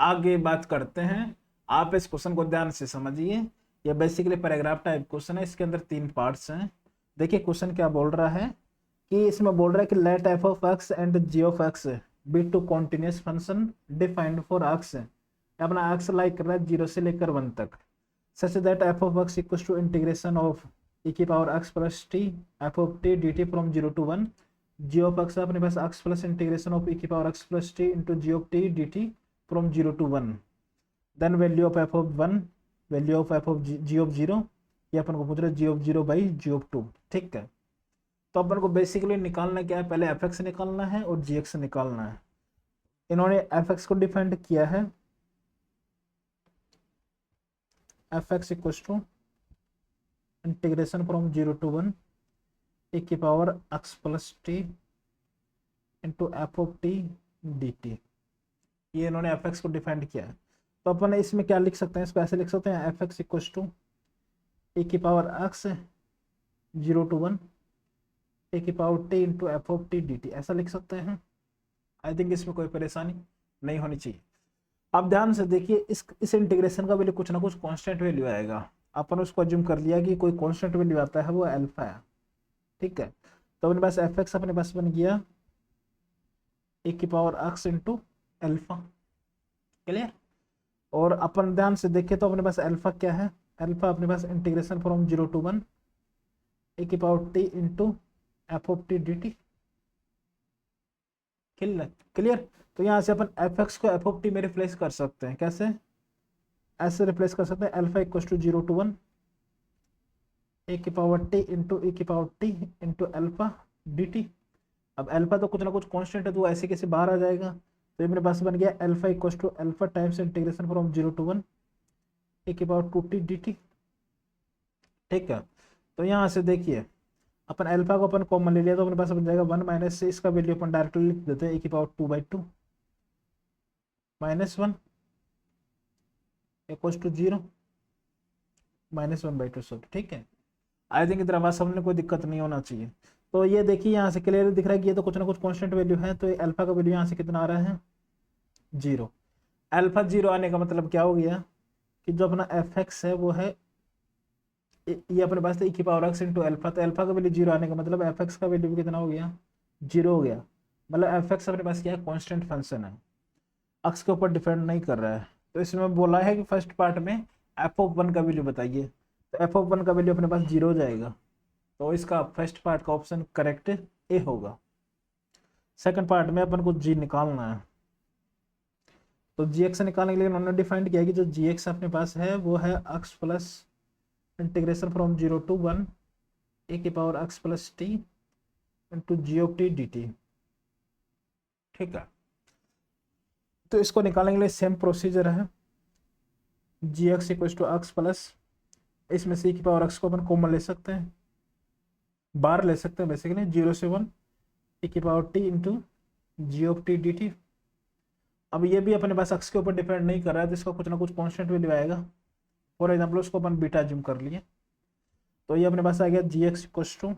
आगे बात करते हैं। आप इस क्वेश्चन को ध्यान से समझिए। ये बेसिकली पैराग्राफ टाइप क्वेश्चन है, इसके अंदर 3 पार्ट्स हैं। देखिए क्वेश्चन क्या बोल रहा है कि इसमें बोल रहा है कि let f of x and g of x be two continuous function defined for x. अपना एक्स लाइक कर रहा है 0 से लेकर 1 तक, such that f of x equal to integration of e की power x plus t f of t d t from 0 to 1। G of x अपने पास x plus integration of e की power x plus t into g of t d t from 0 to 1। Then value of f of 1, value of f of g of 0, ये अपन को पूछ रहा है g of 0 by g of 2। ठीक है, तो अपन को बेसिकली निकालना क्या है, पहले एफ एक्स निकालना है और जी एक्स निकालना है। इन्होंने एफ एक्स को डिफाइंड किया है, f x equal to integration from 0 to 1 e की power x plus t into f of t d t. ये इन्होंने एफ एक्स को डिफाइंड किया है। तो अपन इसमें क्या लिख सकते हैं, इसको ऐसे लिख सकते हैं एफ एक्स इक्वल टू ए की पावर x 0 to 1 ए की power t into f of t d T, ऐसा लिख सकते हैं। आई थिंक इसमें कोई परेशानी नहीं होनी चाहिए। अब ध्यान से देखिए, इस इंटीग्रेशन का वैल्यू कुछ ना कुछ कांस्टेंट वैल्यू आएगा। अपन उसको अज्यूम कर लिया कि कोई कांस्टेंट वैल्यू आता है, वो अल्फा है। ठीक है, तो अपने पास एफ एक्स अपने पास बन गया ए की power x into alpha. Clear. और अपन ध्यान से देखें तो अपने पास अल्फा क्या है, अल्फा अपने पास इंटीग्रेशन फ्रॉम 0 to 1 ए की power t into f of t d T. Clear. तो यहाँ से अपन एफ एक्स को एफ ऑफ टी में रिप्लेस कर सकते हैं। कैसे, ऐसे रिप्लेस कर सकते हैं, alpha equal to 0 to 1 a की पावर टी इंटू ए की power t into alpha D t. अब अल्फा तो कुछ ना कुछ कांस्टेंट है, तो ऐसे कैसे बाहर आ जाएगा। तो ये मेरे पास बन गया alpha equal to alpha times integration from 0 to 1 a की पावर 2t dt। ठीक है, तो यहाँ से देखिए अपन अल्फा को अपन कॉमन ले लिया, तो अपने पास बन जाएगा 1 माइनस से इसका वैल्यू अपन डायरेक्टली लिख देते हैं ए की power 2/2 minus 1 equal to 0 minus 1/2 सब। ठीक है, आई थिंक इधर आवाज समझने कोई दिक्कत नहीं होना चाहिए। तो ये देखिए यहाँ से क्लियर दिख रहा है कि ये तो कुछ ना कुछ कांस्टेंट वैल्यू है। तो अल्फा का वैल्यू यहाँ से कितना आ रहा है, 0। अल्फा 0 आने का मतलब क्या हो गया कि जो अपना एफ एक्स है वो है, ये अपने पास ई की पावर एक्स इंटू अल्फा। तो अल्फा का वैल्यू 0 आने का मतलब एफ एक्स का वैल्यू भी कितना हो गया, 0 हो गया। मतलब एफ एक्स अपने पास क्या है, कॉन्स्टेंट फंक्शन है, एक्स के ऊपर डिपेंड नहीं कर रहा है। तो इसमें बोला है कि फर्स्ट पार्ट में एफ ऑफ 1 का वैल्यू बताइए, तो एफ ऑफ 1 का वैल्यू अपने पास 0 हो जाएगा। तो इसका फर्स्ट पार्ट का ऑप्शन करेक्ट ए होगा। सेकंड पार्ट में अपन को जी निकालना है, तो जी एक्स निकालने के लिए उन्होंने डिफाइंड किया कि जो जी एक्स अपने पास है वो है x plus integration from 0 to 1 a की power x plus t into g of t d t. ठीक है, तो इसको निकालने के लिए सेम प्रोसीजर है, g x equal to x plus, इसमें से की पावर एक्स को अपन कॉमन ले सकते हैं, बाहर ले सकते हैं बेसिकली 0 से 1 ए की power t into g of t d t. अब ये भी अपने पास एक्स के ऊपर डिपेंड नहीं कर रहा है, तो इसका कुछ ना कुछ कॉन्स्टेंट वैल्यू आएगा। फॉर एग्जाम्पल उसको अपन बीटा ज्यूम कर लिए, तो ये अपने पास आ गया g x equal to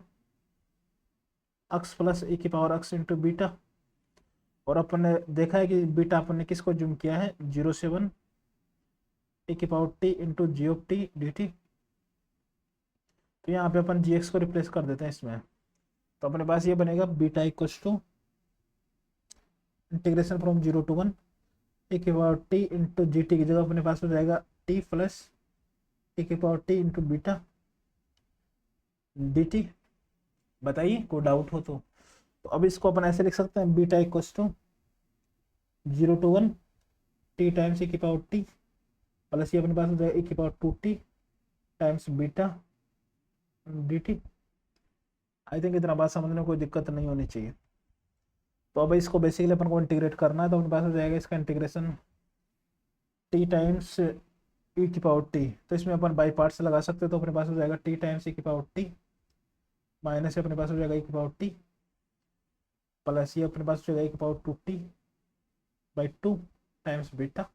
x plus a की पावर एक्स इंटू बीटा। और अपन ने देखा है कि बीटा अपन ने किसको ज्यूम किया है, 0 से 1 ए की power t into g of t d t. तो यहाँ पे अपन जी एक्स को रिप्लेस कर देते हैं इसमें, तो अपने पास ये बनेगा beta equal to integration from 0 to 1 a की power t into g t की जगह अपने पास हो जाएगा टी प्लस ए की power t into beta D T. बताइए कोई डाउट हो तो अब इसको अपन ऐसे लिख सकते हैं, beta equal to 0 to 1 t times a की पावर टी प्लस ये अपने पास हो जाएगा ए की power 2t times beta D T. I think इतना बात समझने में कोई दिक्कत नहीं होनी चाहिए। तो अब इसको बेसिकली अपन को इंटीग्रेट करना है, तो अपने पास हो जाएगा इसका इंटीग्रेशन टी टाइम्स ई की पावर टी। तो इसमें अपन बाई पार्ट से लगा सकते हैं, तो अपने पास हो जाएगा टी टाइम्स ई की पावर टी माइनस अपने पास हो जाएगा ई की पावर टी प्लस ये अपने पास हो जाएगा ई की पावर 2t/2 टाइम्स बीटा।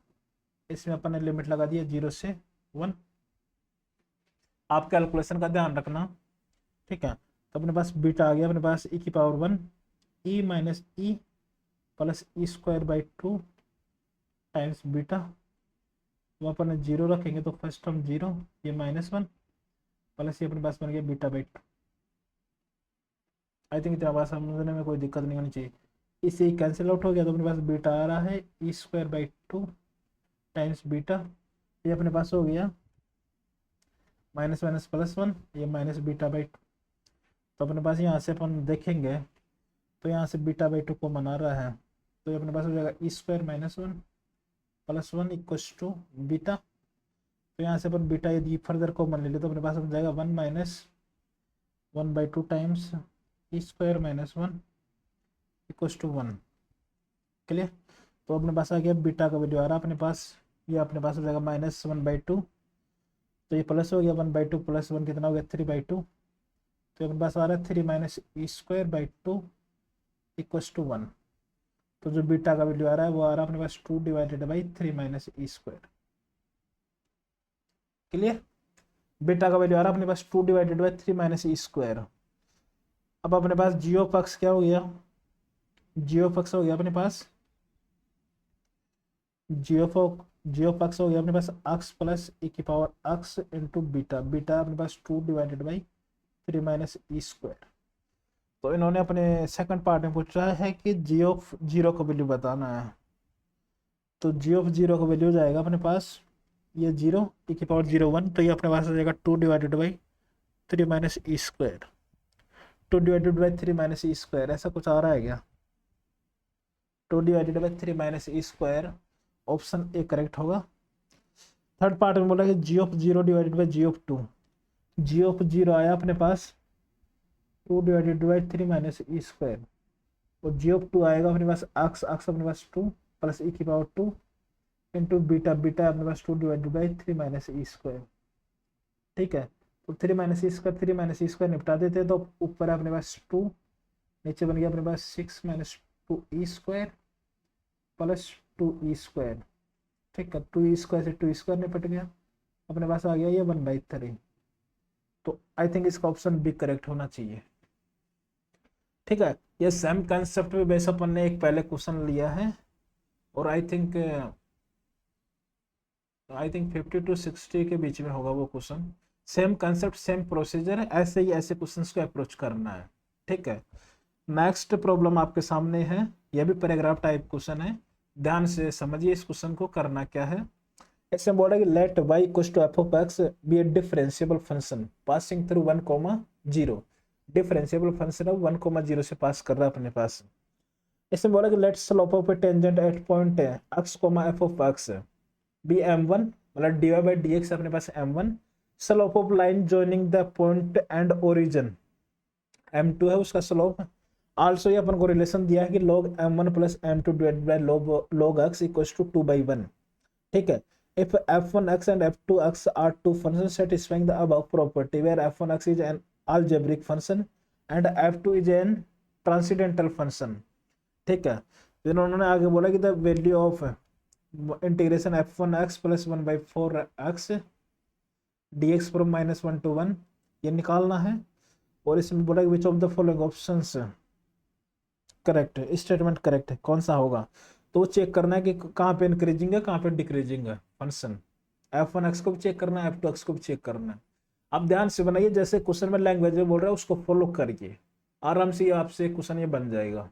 इसमें अपन ने लिमिट लगा दिया 0 से 1। आप कैलकुलेशन का ध्यान रखना। ठीक है, तो अपने पास बीटा आ गया अपने पास ई की power 1 E minus E plus E square by 2 times beta, वो अपन जीरो रखेंगे तो फर्स्ट टर्म जीरो, ये -1 प्लस ये अपने पास बन गया बीटा बाई 2। आई थिंक इतना बात समझने में कोई दिक्कत नहीं होनी चाहिए। इससे कैंसिल आउट हो गया तो अपने पास बीटा आ रहा है e²/2 टाइम्स बीटा, ये अपने पास हो गया -1 ये माइनस बीटा बाई 2। तो अपने पास यहाँ से अपन देखेंगे तो यहाँ से बीटा बाई 2 को मना रहा है, तो ये अपने पास हो जाएगा e² - 1 + 1 = बीटा। तो यहाँ से अपन बीटा यदि फर्दर कॉमन ले ले तो अपने पास हो जाएगा 1 - 1/2 टाइम्स e² - 1 = 1। क्लियर। तो अपने पास आ गया बीटा का वैल्यू आ रहा है अपने पास, ये अपने पास हो जाएगा -1/2, तो ये प्लस हो गया 1/2 + 1 कितना हो गया 3/2। तो अपने पास आ रहा है 3 - e²/2 = 1। तो जो बीटा का वैल्यू आ रहा है वो आ रहा है अपने पास 2/3 - e²। क्लियर। बीटा का वैल्यू आ रहा है अपने पास 2/3 - e²। अब अपने पास जीओ पक्ष क्या हो गया, जीओ पक्ष हो गया अपने पास जीओ पक्ष हो गया अपने पास x plus e⁻x into beta, beta अपने पास 2/3 - e²। तो इन्होंने अपने सेकंड पार्ट में पूछा है कि जी ऑफ जीरो का वैल्यू बताना है। तो जी ऑफ जीरो का वैल्यू जाएगा अपने पास ये 0 e⁻01, तो ये अपने पास हो जाएगा 2/3 - e²। 2/3 - e², ऐसा कुछ आ रहा है क्या? 2/3 - e², ऑप्शन ए करेक्ट होगा। थर्ड पार्ट में बोला कि g of zero divided by g of 2, g of zero आया अपने पास 2/3 - e², और जी ऑफ 2 आएगा अपने पास x अपने पास 2 plus e⁻2 into beta, beta अपने पास 2/3 - e²। ठीक है। तो 3 - e² निपटा देते हैं, तो ऊपर अपने पास 2, नीचे बन गया अपने पास 6 - 2e² प्लस 2e²। ठीक है, 2e² से 2e² निपट गया, अपने पास आ गया ये 1/3। तो आई थिंक इसका ऑप्शन बी करेक्ट होना चाहिए। ठीक है, ये सेम कंसेप्ट में बेस अपन ने एक पहले क्वेश्चन लिया है, और आई थिंक 50 to 60 के बीच में होगा वो question. Same concept same procedure है, ऐसे ही ऐसे क्वेश्चंस को अप्रोच करना है। ठीक है, नेक्स्ट प्रॉब्लम आपके सामने है, यह भी पैराग्राफ टाइप क्वेश्चन है, ध्यान से समझिए इस क्वेश्चन को करना क्या है। ऐसे बोला कि let y = f(x) be a differentiable function passing through 1, 0। Differentiable function है 1, 0 से पास कर रहा है अपने पास। इसमें बोला कि let slope of a tangent at point x, f(x) be m1, मतलब dy/dx अपने पास m1, slope of line joining the point and origin m2 है उसका स्लोप। आल्सो ये अपन को रिलेशन दिया है कि log m1 + m2 divided by log x = 2/1। ठीक है, if f1x and f2x are two functions satisfying the above property where f1x is an algebraic function and f2 is an transcendental function। ठीक है, फिर उन्होंने आगे बोला कि the value of integration f1x + 1/4x dx from -1 to 1 ये निकालना है। और इसमें बोला कि which of the following options correct है, स्टेटमेंट करेक्ट है, कौन सा होगा। तो चेक करना है कि कहाँ पे इंक्रीजिंग है कहाँ पे डिक्रीजिंग है फंक्शन। f1x को भी चेक करना है, f2x को भी चेक करना है। अब ध्यान से बनाइए, जैसे क्वेश्चन में लैंग्वेज में बोल रहा है उसको फॉलो करिए, आराम से आपसे क्वेश्चन ये बन जाएगा।